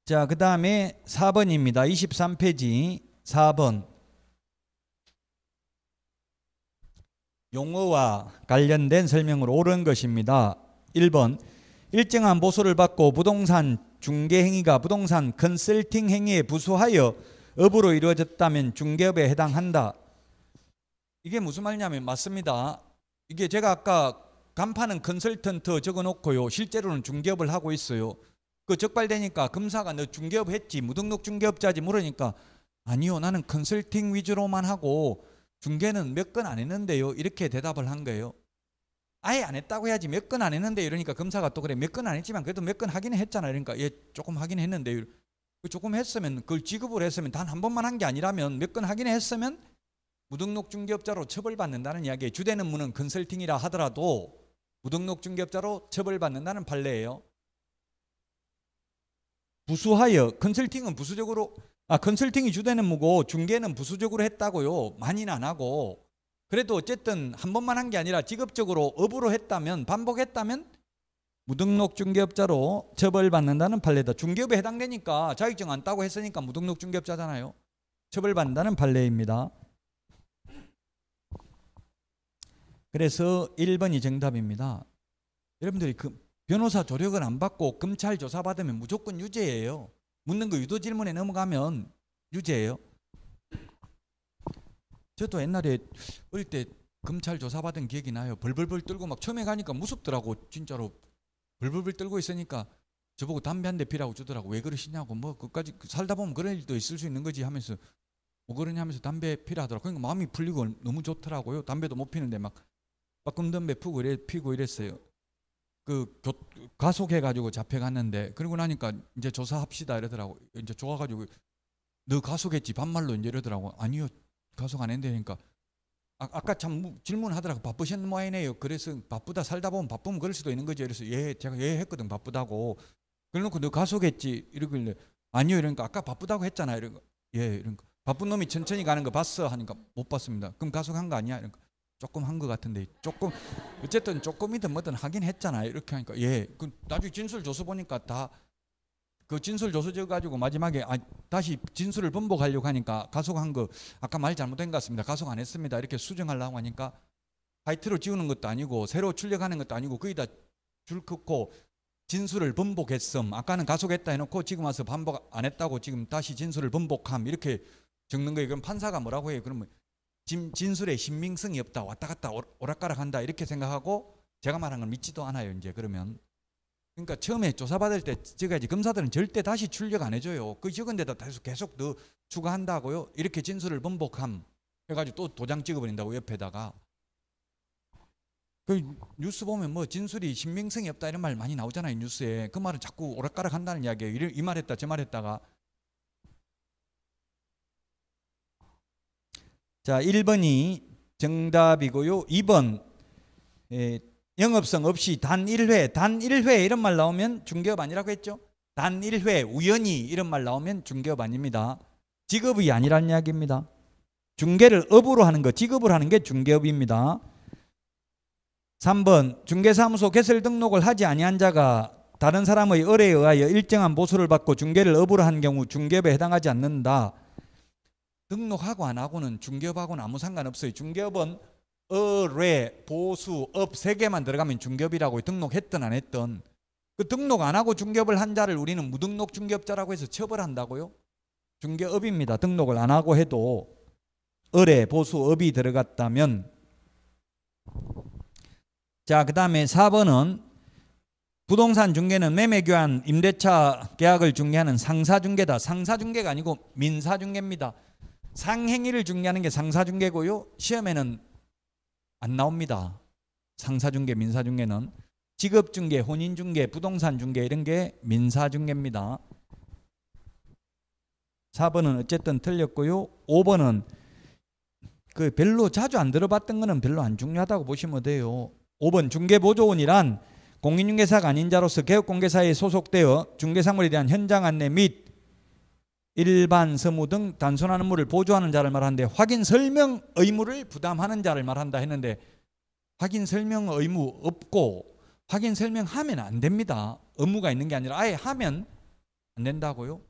자, 그 다음에 4번입니다. 23페이지 4번. 용어와 관련된 설명으로 옳은 것입니다. 1번. 일정한 보수를 받고 부동산 중개 행위가 부동산 컨설팅 행위에 부수하여 업으로 이루어졌다면 중개업에 해당한다. 이게 무슨 말이냐면 맞습니다. 이게 제가 아까 간판은 컨설턴트 적어놓고요. 실제로는 중개업을 하고 있어요. 그 적발되니까 검사가 너 중개업 했지? 무등록 중개업자지? 물으니까 아니요. 나는 컨설팅 위주로만 하고 중개는 몇 건 안 했는데요. 이렇게 대답을 한 거예요. 아예 안 했다고 해야지 몇 건 안 했는데 이러니까 검사가 또 그래 몇 건 안 했지만 그래도 몇 건 하긴 했잖아. 그러니까 예 조금 하긴 했는데 조금 했으면 그걸 지급을 했으면 단 한 번만 한 게 아니라면 몇 건 하긴 했으면 무등록 중개업자로 처벌받는다는 이야기예요. 주된 업무는 컨설팅이라 하더라도 무등록 중개업자로 처벌받는다는 판례예요. 부수하여 컨설팅은 부수적으로 컨설팅이 주된 업무고 중개는 부수적으로 했다고요. 많이는 안 하고. 그래도 어쨌든 한 번만 한 게 아니라 직업적으로 업으로 했다면 반복했다면 무등록 중개업자로 처벌받는다는 판례다. 중개업에 해당되니까 자격증 안 따고 했으니까 무등록 중개업자잖아요. 처벌받는다는 판례입니다. 그래서 1번이 정답입니다. 여러분들이 그 변호사 조력을 안 받고 검찰 조사 받으면 무조건 유죄예요. 묻는 거 유도 질문에 넘어가면 유죄예요. 저도 옛날에 어릴 때 검찰 조사 받은 기억이 나요. 벌벌벌 떨고 막 처음에 가니까 무섭더라고. 진짜로 벌벌벌 떨고 있으니까 저보고 담배 한 대 피라고 주더라고. 왜 그러시냐고. 뭐 그까지 살다 보면 그런 일도 있을 수 있는 거지 하면서 뭐 그러냐 하면서 담배 피라 하더라고. 그러니까 마음이 풀리고 너무 좋더라고요. 담배도 못 피는데 막 금담배 피고 이랬어요. 가속해가지고 잡혀갔는데 그러고 나니까 이제 조사합시다 이러더라고. 이제 좋아가지고 너 가속했지 반말로 이제 이러더라고. 아니요 가속 안 했는데 그러니까 아까 참 질문하더라고. 바쁘신 모양이네요. 그래서 바쁘다 살다 보면 바쁘면 그럴 수도 있는 거죠. 그래서 제가 했거든 바쁘다고. 그래놓고 너 가속했지 이러길래 아니요 이러니까 아까 바쁘다고 했잖아 이러니까 이러니까 바쁜 놈이 천천히 가는 거 봤어 하니까 못 봤습니다. 그럼 가속한 거 아니야? 이러니까 조금 한 거 같은데 조금 어쨌든 조금이든 뭐든 하긴 했잖아요. 이렇게 하니까 그 나중에 진술 조서 보니까 다 그 진술 조서 적어가지고 마지막에 다시 진술을 번복하려고 하니까 가속한 거 아까 말 잘못된 것 같습니다. 가속 안 했습니다. 이렇게 수정하려고 하니까 하이트로 지우는 것도 아니고 새로 출력하는 것도 아니고 거기다 줄 긋고 진술을 번복했음. 아까는 가속했다 해놓고 지금 와서 반복 안 했다고 지금 다시 진술을 번복함 이렇게 적는 거예요. 그럼 판사가 뭐라고 해요? 그러면 진술에 신빙성이 없다. 왔다 갔다 오락가락한다. 이렇게 생각하고 제가 말한 걸 믿지도 않아요. 이제 그러면 그러니까 처음에 조사받을 때 적어야지. 검사들은 절대 다시 출력 안 해줘요. 그 적은 데다 계속 더 추가한다고요. 이렇게 진술을 번복함 해가지고 또 도장 찍어버린다고 옆에다가. 그 뉴스 보면 뭐 진술이 신빙성이 없다 이런 말 많이 나오잖아요. 뉴스에. 그 말은 자꾸 오락가락한다는 이야기예요. 이 말했다 저 말했다가. 자 1번이 정답이고요. 2번 영업성 없이 단 1회 이런 말 나오면 중개업 아니라고 했죠. 단 1회 우연히 이런 말 나오면 중개업 아닙니다. 직업이 아니란 이야기입니다. 중개를 업으로 하는 것, 직업으로 하는 게 중개업입니다. 3번 중개사무소 개설 등록을 하지 아니한 자가 다른 사람의 의뢰에 의하여 일정한 보수를 받고 중개를 업으로 한 경우 중개업에 해당하지 않는다. 등록하고 안 하고는 중개업하고는 아무 상관없어요. 중개업은 의뢰, 보수, 업 세 개만 들어가면 중개업이라고 등록했든 안 했든. 그 등록 안 하고 중개업을 한 자를 우리는 무등록 중개업자라고 해서 처벌한다고요? 중개업입니다. 등록을 안 하고 해도 의뢰, 보수, 업이 들어갔다면. 자, 그 다음에 4번은 부동산 중개는 매매교환, 임대차 계약을 중개하는 상사중개다. 상사중개가 아니고 민사중개입니다. 상행위를 중개하는 게 상사중개고요. 시험에는 안 나옵니다. 상사중개, 민사중개는. 직업중개, 혼인중개, 부동산중개 이런 게 민사중개입니다. 4번은 어쨌든 틀렸고요. 5번은 그 별로 자주 안 들어봤던 거는 별로 안 중요하다고 보시면 돼요. 5번 중개보조원이란 공인중개사가 아닌 자로서 개업공개사에 소속되어 중개사물에 대한 현장 안내 및 일반 서무 등 단순한 업무를 보조하는 자를 말하는데 확인 설명 의무를 부담하는 자를 말한다 했는데 확인 설명 의무 없고 확인 설명하면 안 됩니다. 의무가 있는 게 아니라 아예 하면 안 된다고요.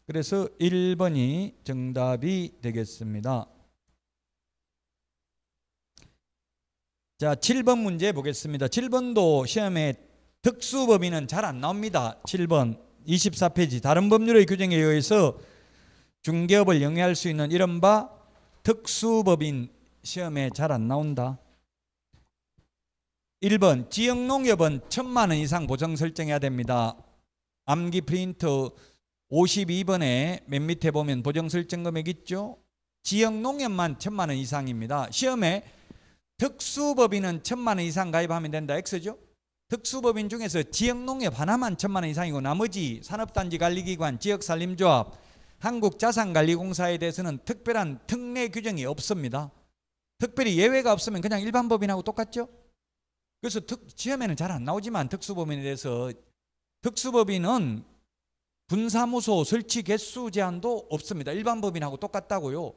그래서 1번이 정답이 되겠습니다. 자, 7번 문제 보겠습니다. 7번도 시험에 특수법인은 잘 안 나옵니다. 7번 24페이지 다른 법률의 규정에 의해서 중개업을 영위할 수 있는 이른바 특수법인 시험에 잘 안 나온다. 1번 지역농협은 1,000만 원 이상 보정 설정해야 됩니다. 암기 프린트 52번에 맨 밑에 보면 보정 설정 금액 있죠. 지역농협만 1,000만 원 이상입니다. 시험에 특수법인은 1,000만 원 이상 가입하면 된다. X죠. 특수법인 중에서 지역농협 하나만 1,000만 원 이상이고 나머지 산업단지관리기관, 지역산림조합, 한국자산관리공사에 대해서는 특별한 특례 규정이 없습니다. 특별히 예외가 없으면 그냥 일반 법인하고 똑같죠. 그래서 시험에는 잘 안 나오지만 특수법인에 대해서 특수법인은 분사무소 설치 개수 제한도 없습니다. 일반 법인하고 똑같다고요.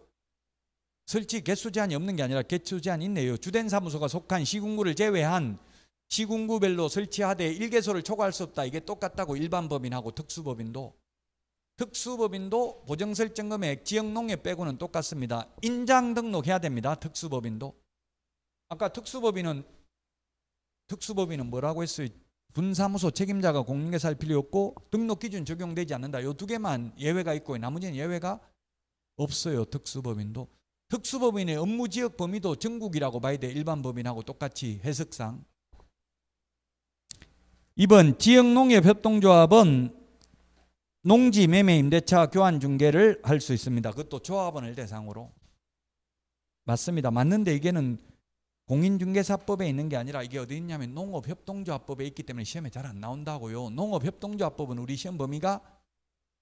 설치 개수 제한이 없는 게 아니라 개수 제한이 있네요. 주된 사무소가 속한 시군구를 제외한 시군구별로 설치하되 1개소를 초과할 수 없다. 이게 똑같다고. 일반 법인하고 특수법인도 보정 설정 금액 지역농협 빼고는 똑같습니다. 인장 등록해야 됩니다. 특수법인도. 아까 특수법인은 뭐라고 했어요? 분사무소 책임자가 공인중개사할 필요 없고 등록 기준 적용되지 않는다. 요 두 개만 예외가 있고 나머지는 예외가 없어요. 특수법인도. 특수법인의 업무지역 범위도 전국이라고 봐야 돼. 일반 법인하고 똑같이 해석상. 2번 지역농협협동조합은 농지 매매 임대차 교환 중개를 할 수 있습니다. 그것도 조합원을 대상으로. 맞습니다. 맞는데 이게는 공인중개사법에 있는 게 아니라 이게 어디 있냐면 농업협동조합법에 있기 때문에 시험에 잘 안 나온다고요. 농업협동조합법은 우리 시험 범위가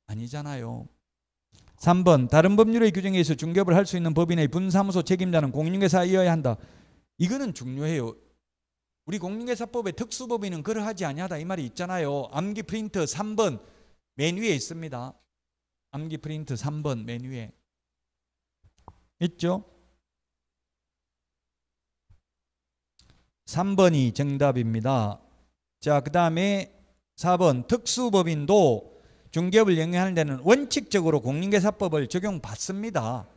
아니잖아요. 3번 다른 법률의 규정에 의해서 중개업을 할 수 있는 법인의 분사무소 책임자는 공인중개사이어야 한다. 이거는 중요해요. 우리 공인중개사법에 특수법인은 그러하지 아니하다 이 말이 있잖아요. 암기 프린트 3번 맨 위에 있습니다. 암기 프린트 3번 맨 위에 있죠. 3번이 정답입니다. 자, 그 다음에 4번 특수법인도 중개업을 영위하는 데는 원칙적으로 공인중개사법을 적용받습니다.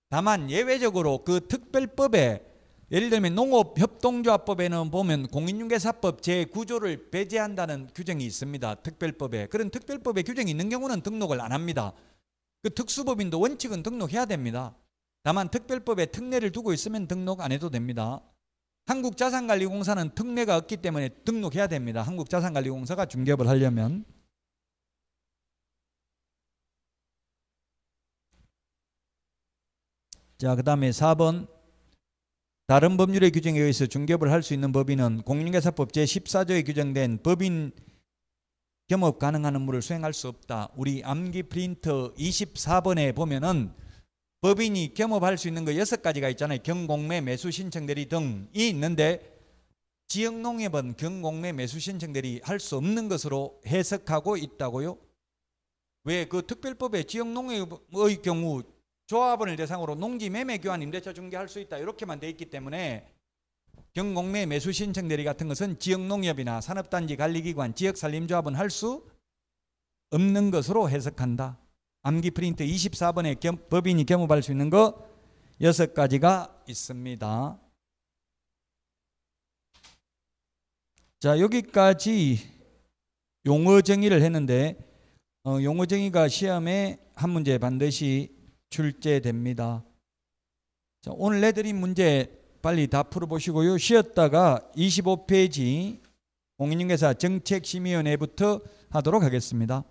다만 예외적으로 그 특별법에 예를 들면 농업협동조합법에는 보면 공인중개사법 제9조를 배제한다는 규정이 있습니다. 특별법에. 그런 특별법에 규정이 있는 경우는 등록을 안 합니다. 그 특수법인도 원칙은 등록해야 됩니다. 다만 특별법에 특례를 두고 있으면 등록 안 해도 됩니다. 한국자산관리공사는 특례가 없기 때문에 등록해야 됩니다. 한국자산관리공사가 중개업을 하려면. 자, 그 다음에 4번 다른 법률의 규정에 의해서 중개업을 할 수 있는 법인은 공인중개사법 제14조에 규정된 법인 겸업 가능한 업무를 수행할 수 없다. 우리 암기 프린트 24번에 보면은 법인이 겸업할 수 있는 거 6가지가 있잖아요. 경공매, 매수 신청 대리 등이 있는데 지역농협은 경공매 매수 신청들이 할 수 없는 것으로 해석하고 있다고요? 왜 그 특별법에 지역농협의 경우 조합원을 대상으로 농지매매교환 임대차 중개할 수 있다 이렇게만 돼 있기 때문에 경공매 매수 신청 대리 같은 것은 지역농협이나 산업단지 관리기관, 지역산림조합은 할 수 없는 것으로 해석한다. 암기 프린트 24번에 법인이 겸업할 수 있는 거 6가지가 있습니다. 자, 여기까지 용어 정의를 했는데 용어 정의가 시험에 한 문제 반드시 출제됩니다. 자, 오늘 내드린 문제 빨리 다 풀어보시고요. 쉬었다가 25페이지 공인중개사 정책심의위원회부터 하도록 하겠습니다.